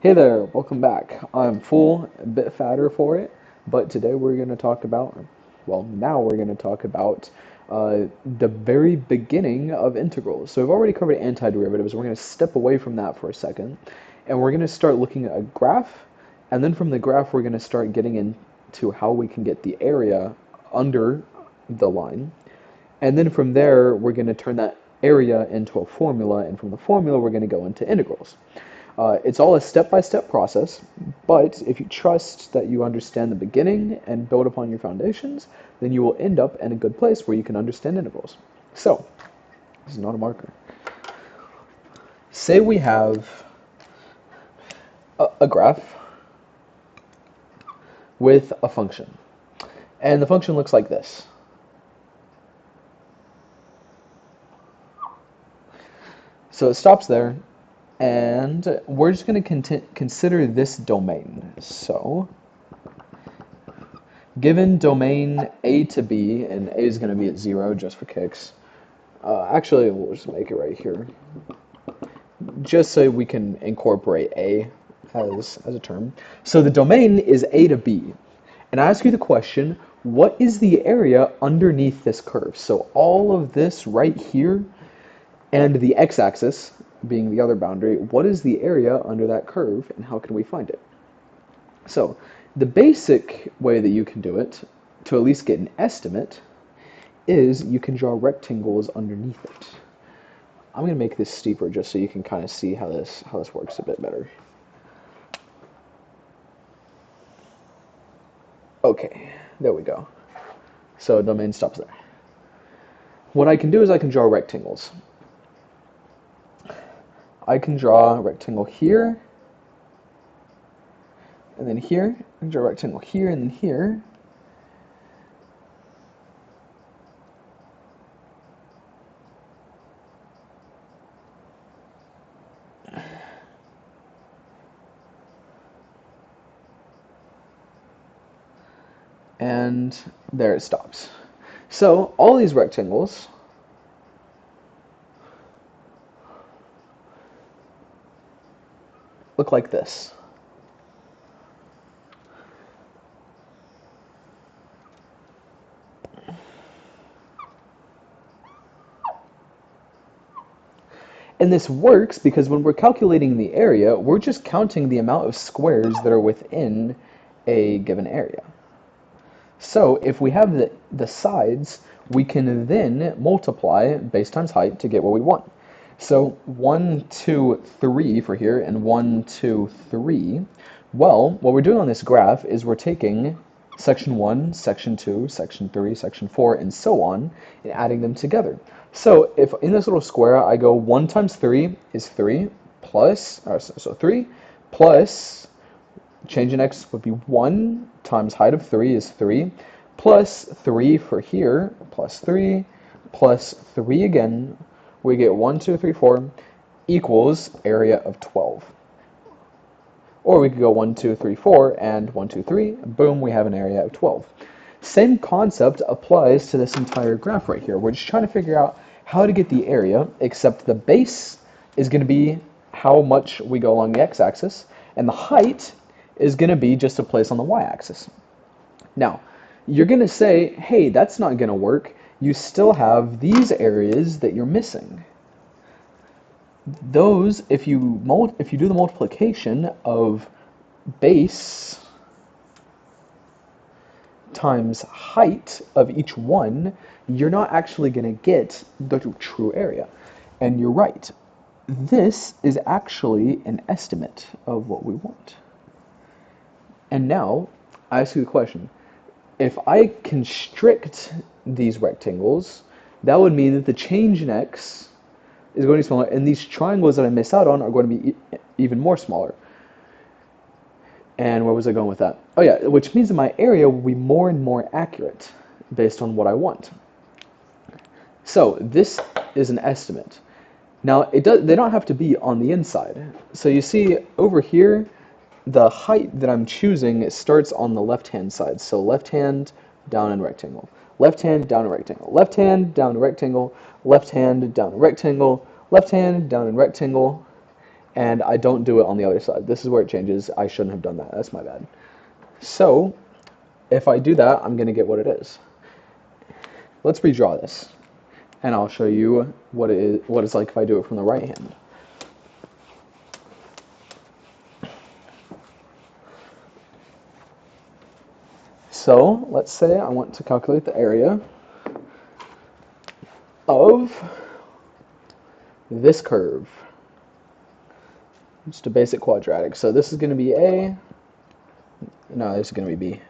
Hey there, welcome back. I'm full, a bit fatter for it, but today we're going to talk about, well, now we're going to talk about the very beginning of integrals. So we've already covered antiderivatives. We're going to step away from that for a second, and we're going to start looking at a graph, and then from the graph we're going to start getting into how we can get the area under the line. And then from there, we're going to turn that area into a formula, and from the formula, we're going to go into integrals. It's all a step-by-step process, but if you trust that you understand the beginning and build upon your foundations, then you will end up in a good place where you can understand integrals. So, this is not a marker. Say we have a graph with a function, and the function looks like this. So it stops there, and we're just going to consider this domain. So, given domain A to B, and A is going to be at 0 just for kicks. Actually, we'll just make it right here, just so we can incorporate A as a term. So the domain is A to B. And I ask you the question, what is the area underneath this curve? So all of this right here, and the x-axis being the other boundary, what is the area under that curve, and how can we find it? So the basic way that you can do it, to at least get an estimate, is you can draw rectangles underneath it. I'm going to make this steeper just so you can kind of see how this works a bit better. Okay, there we go. So domain stops there. What I can do is I can draw rectangles. I can draw a rectangle here, and then here. I can draw a rectangle here and then here. And there it stops. So all these rectangles look like this. And this works because when we're calculating the area, we're just counting the amount of squares that are within a given area. So if we have the sides, we can then multiply base times height to get what we want. So 1, 2, 3 for here, and 1, 2, 3. Well, what we're doing on this graph is we're taking section 1, section 2, section 3, section 4, and so on, and adding them together. So if in this little square I go 1 times 3 is 3, plus, so 3, plus, change in x would be 1 times height of 3 is 3, plus 3 for here, plus 3 again, we get 1, 2, 3, 4 equals area of 12. Or we could go 1, 2, 3, 4, and 1, 2, 3, boom, we have an area of 12. Same concept applies to this entire graph right here. We're just trying to figure out how to get the area, except the base is going to be how much we go along the x-axis, and the height is going to be just a place on the y-axis. Now, you're going to say, hey, that's not going to work. You still have these areas that you're missing. Those, if you do the multiplication of base times height of each one, you're not actually going to get the true area. And you're right. This is actually an estimate of what we want. And now, I ask you the question. If I constrict these rectangles, that would mean that the change in x is going to be smaller, and these triangles that I miss out on are going to be even more smaller. And where was I going with that? Oh yeah, which means that my area will be more and more accurate based on what I want. So this is an estimate. Now they don't have to be on the inside. So you see over here, the height that I'm choosing starts on the left-hand side. So left hand, down, and rectangle. Left hand, down, and rectangle. Left hand, down, and rectangle. Left hand, down, and rectangle. Left hand, down, and rectangle. and I don't do it on the other side. This is where it changes. I shouldn't have done that. That's my bad. So if I do that, I'm going to get what it is. Let's redraw this, and I'll show you what it's like if I do it from the right hand. So let's say I want to calculate the area of this curve. Just a basic quadratic. So this is going to be A. No, this is going to be B.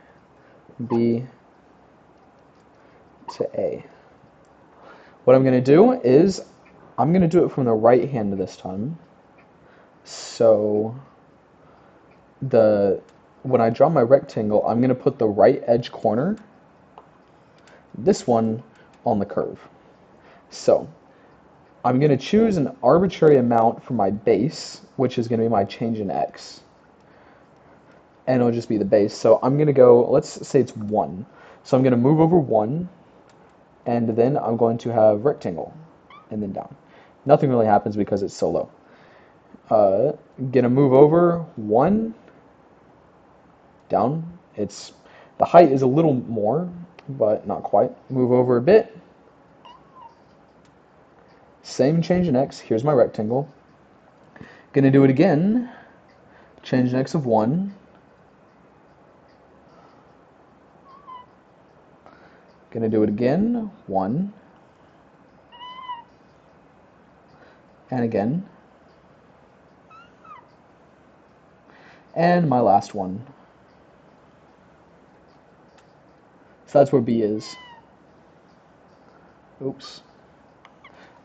B to A. What I'm going to do is I'm going to do it from the right hand this time. So when I draw my rectangle, I'm going to put the right edge corner, this one, on the curve. So I'm going to choose an arbitrary amount for my base, which is going to be my change in x. And it'll just be the base. So I'm going to go, let's say it's 1. So I'm going to move over 1, and then I'm going to have rectangle, and then down. Nothing really happens because it's so low. Going to move over 1, down. The height is a little more, but not quite. Move over a bit. Same change in x. Here's my rectangle. Going to do it again. Change in x of 1. Going to do it again. 1. And again. And my last one. So that's where B is. Oops.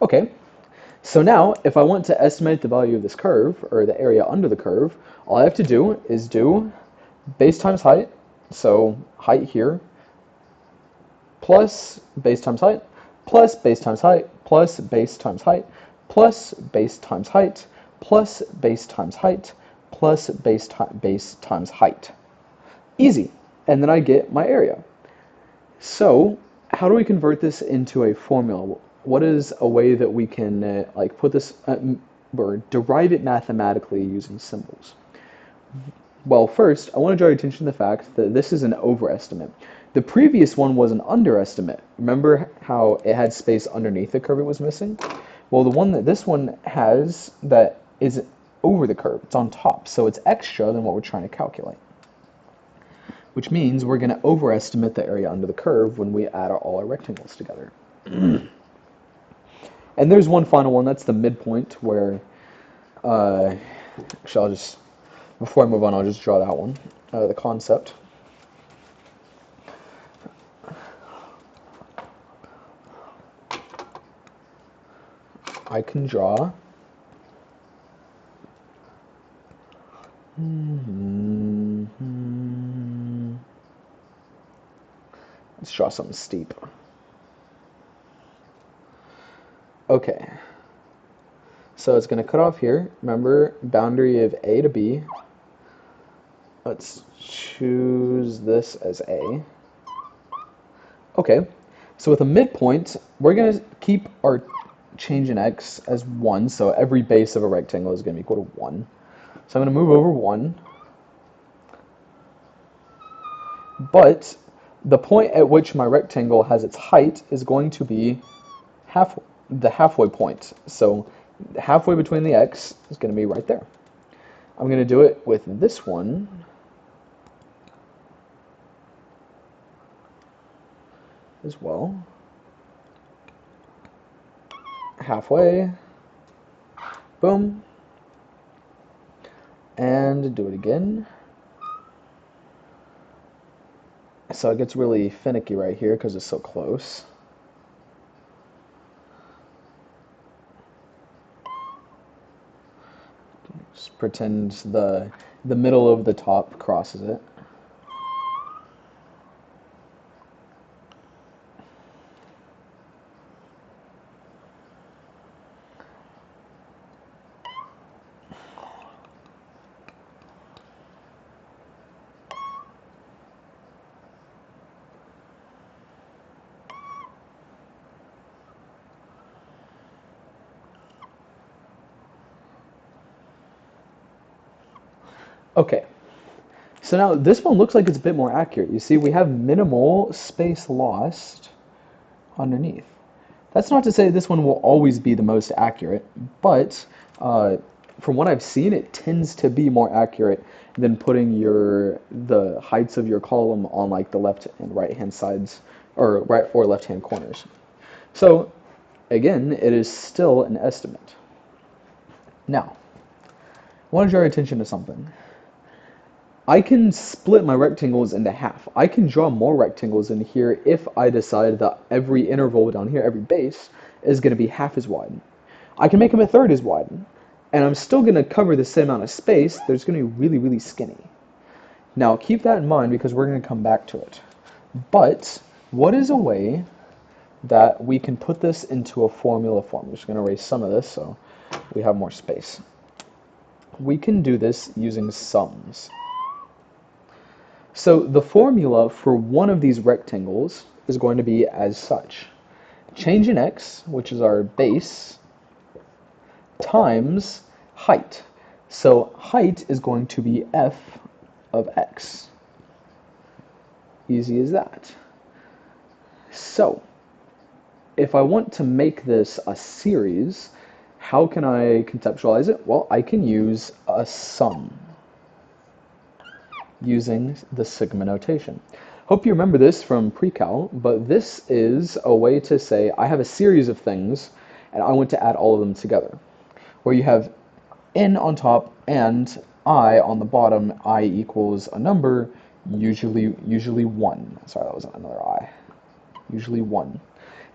Okay, so now if I want to estimate the value of this curve, or the area under the curve, all I have to do is do base times height, so height here, plus base times height, plus base times height, plus base times height, plus base times height, plus base times height, plus base times height. Easy. And then I get my area. So how do we convert this into a formula? What is a way that we can put this or derive it mathematically using symbols? Well, first, I want to draw your attention to the fact that this is an overestimate. The previous one was an underestimate. Remember how it had space underneath the curve it was missing? Well, the one that this one has that is over the curve, it's on top, so it's extra than what we're trying to calculate. Which means we're going to overestimate the area under the curve when we add all our rectangles together. And there's one final one, that's the midpoint, where, actually before I move on, I'll just draw that one, the concept. I can draw let's draw something steep. Okay, so it's going to cut off here. Remember, boundary of A to B. Let's choose this as A. Okay, so with a midpoint, we're going to keep our change in x as 1, so every base of a rectangle is going to be equal to 1. So I'm going to move over 1. But the point at which my rectangle has its height is going to be the halfway point. So halfway between the x is going to be right there. I'm going to do it with this one. As well. Halfway. Boom. And do it again. So it gets really finicky right here because it's so close. Just pretend the middle of the top crosses it. Okay, so now this one looks like it's a bit more accurate. You see, we have minimal space lost underneath. That's not to say this one will always be the most accurate, but from what I've seen, it tends to be more accurate than putting the heights of your column on like the left and right hand sides, or right or left hand corners. So again, it is still an estimate. Now, I want to draw your attention to something. I can split my rectangles into half. I can draw more rectangles in here if I decide that every interval down here, every base, is going to be half as wide. I can make them a third as wide, and I'm still going to cover the same amount of space. There's going to be really, really skinny. Now, keep that in mind because we're going to come back to it. But what is a way that we can put this into a formula form? I'm just going to erase some of this so we have more space. We can do this using sums. So the formula for one of these rectangles is going to be as such. Change in x, which is our base, times height. So height is going to be f of x. Easy as that. So if I want to make this a series, how can I conceptualize it? Well, I can use a sum using the sigma notation. Hope you remember this from pre-cal, but this is a way to say I have a series of things and I want to add all of them together, where you have n on top and I on the bottom. I equals a number, usually 1. Sorry, that was another I. Usually 1.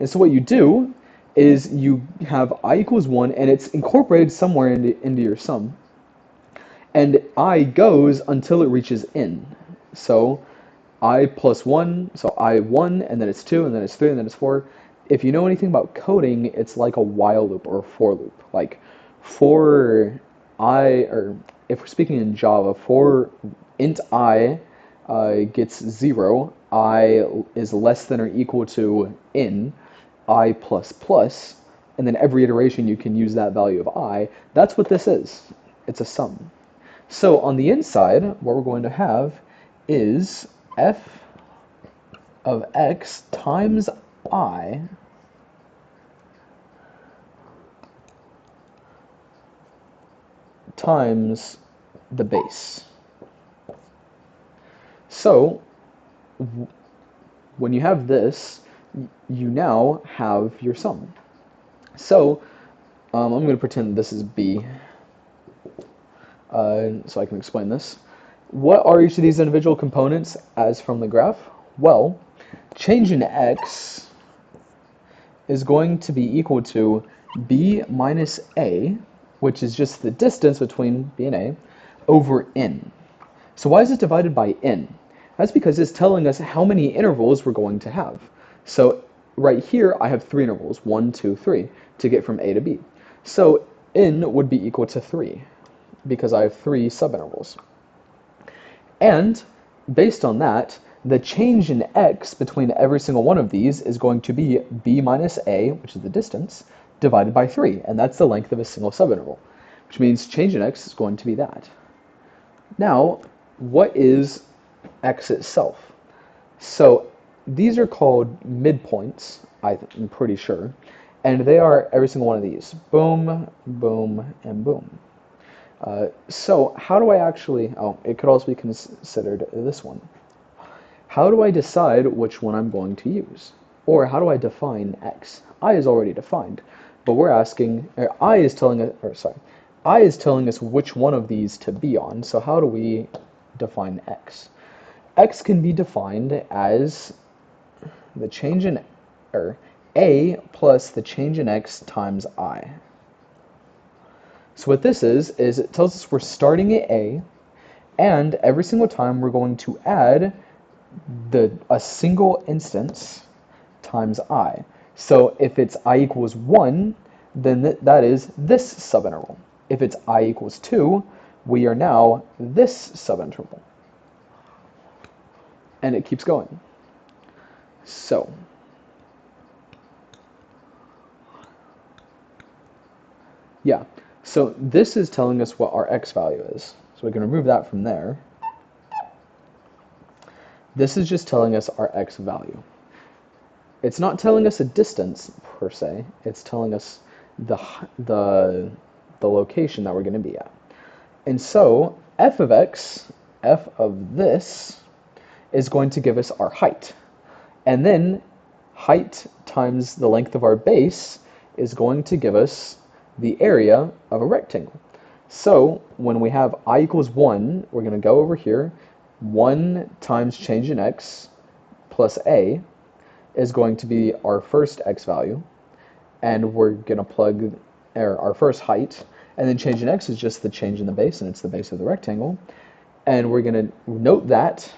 And so what you do is you have I equals 1 and it's incorporated somewhere into your sum. And I goes until it reaches n. So I plus 1, so I 1, and then it's 2, and then it's 3, and then it's 4. If you know anything about coding, it's like a while loop or a for loop. Like for I, or if we're speaking in Java, for int I gets 0, I is less than or equal to n, I plus plus, and then every iteration you can use that value of I. That's what this is. It's a sum. So on the inside, what we're going to have is f of x times I times the base. So when you have this, you now have your sum. So I'm going to pretend this is b, so I can explain this. What are each of these individual components as from the graph? Well, change in x is going to be equal to b minus a, which is just the distance between b and a, over n. So why is it divided by n? That's because it's telling us how many intervals we're going to have. So right here, I have 3 intervals, 1, 2, 3, to get from a to b. So n would be equal to 3, because I have 3 subintervals. And based on that, the change in x between every single one of these is going to be b minus a, which is the distance, divided by 3, and that's the length of a single subinterval, which means change in x is going to be that. Now, what is x itself? So these are called midpoints, I'm pretty sure, and they are every single one of these. Boom, boom, and boom. So how do I actually, it could also be considered this one. How do I decide which one I'm going to use? Or how do I define x? I is already defined, but we're asking, I is telling us which one of these to be on, so how do we define x? X can be defined as the change in, a plus the change in x times I. So what this is it tells us we're starting at a, and every single time we're going to add a single instance times I. So if it's I equals 1, then that is this subinterval. If it's I equals 2, we are now this subinterval. And it keeps going. So yeah, so this is telling us what our x value is. So So we can remove that from there. This is just telling us our x value. It's not telling us a distance per se. It's telling us the location that we're going to be at. And so f of x, f of this, is going to give us our height. And then height times the length of our base is going to give us the area of a rectangle. So when we have I equals 1, we're going to go over here. 1 times change in x plus a is going to be our first x value. And we're going to plug our first height. And then change in x is just the change in the base, and it's the base of the rectangle. And we're going to note that,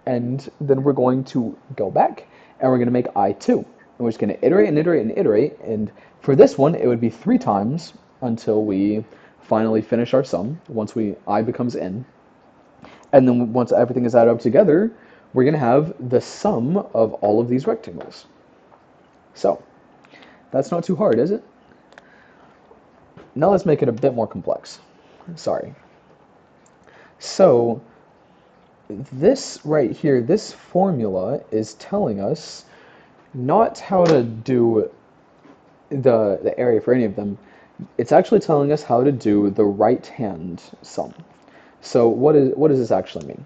and then we're going to go back, and we're going to make I2. And we're just going to iterate and iterate and iterate. And for this one, it would be 3 times until we finally finish our sum, once I becomes n. And then once everything is added up together, we're going to have the sum of all of these rectangles. So, that's not too hard, is it? Now let's make it a bit more complex. Sorry. So, this right here, this formula is telling us not how to do the area for any of them. It's actually telling us how to do the right-hand sum. So what does this actually mean?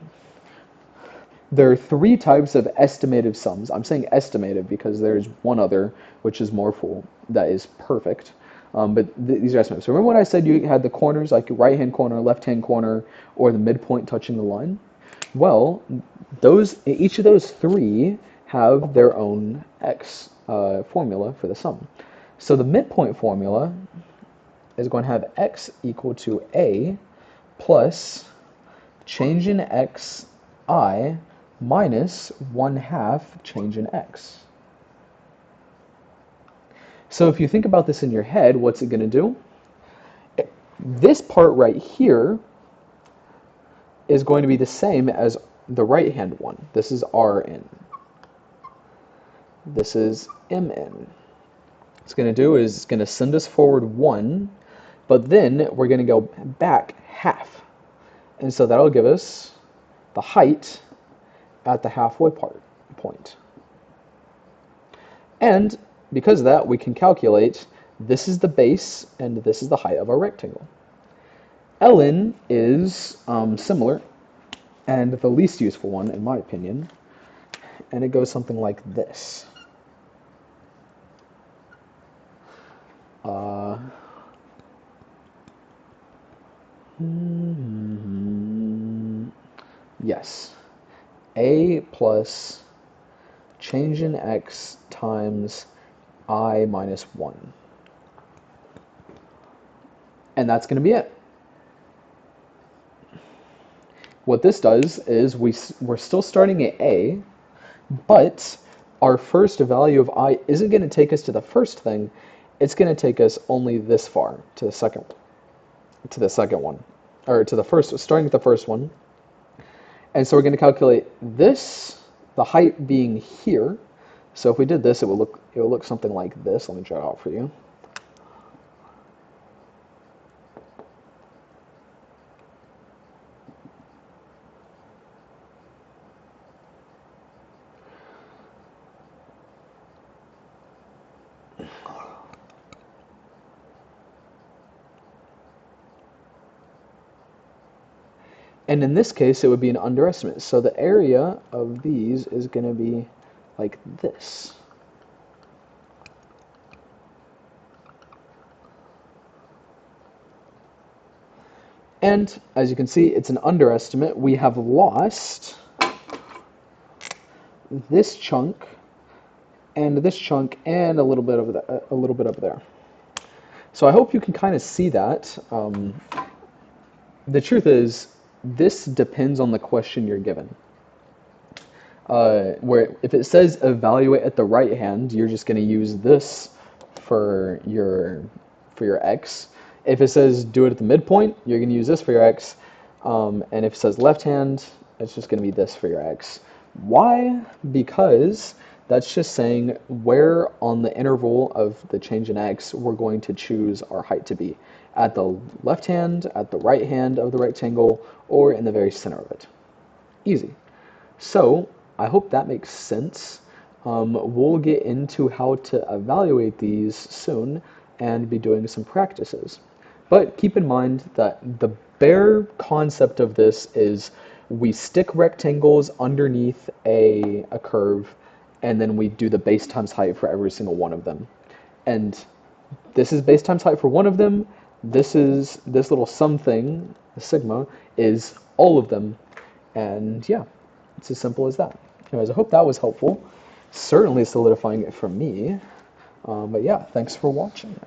There are 3 types of estimative sums. I'm saying estimative because there's one other, which is more full, that is perfect. But these are estimates. So remember when I said you had the corners, like right-hand corner, left-hand corner, or the midpoint touching the line? Well, each of those 3 have their own x formula for the sum. So the midpoint formula is going to have x equal to a plus change in x I minus 1/2 change in x. So if you think about this in your head, what's it going to do? This part right here is going to be the same as the right-hand one. This is Rn. This is Mn. What it's going to do is it's going to send us forward 1, but then we're going to go back half. And so that'll give us the height at the halfway point. And because of that, we can calculate this is the base and this is the height of our rectangle. Ln is similar and the least useful one, in my opinion, and it goes something like this. Yes. A plus change in x times I minus 1. And that's going to be it. What this does is we're still starting at A, but our first value of I isn't going to take us to the first thing. It's going to take us only this far, to the second one, or to the first, starting with the first one. And so we're going to calculate this, the height being here. So if we did this, it will look something like this. Let me draw it out for you. And in this case, it would be an underestimate. So the area of these is going to be like this. And as you can see, it's an underestimate. We have lost this chunk and this chunk and a little bit over there. So I hope you can kind of see that. The truth is, this depends on the question you're given. Where if it says evaluate at the right hand, you're just going to use this for your x. If it says do it at the midpoint, you're going to use this for your x. And if it says left hand, it's just going to be this for your x. Why? Because That's just saying where on the interval of the change in x we're going to choose our height to be. At the left hand, at the right hand of the rectangle, or in the very center of it. Easy. So I hope that makes sense. We'll get into how to evaluate these soon and be doing some practices. But keep in mind that the bare concept of this is we stick rectangles underneath a curve and then we do the base times height for every single one of them. And this is base times height for one of them. This little sum thing, the sigma, is all of them. And yeah, it's as simple as that. Anyways, I hope that was helpful. Certainly solidifying it for me. But yeah, thanks for watching.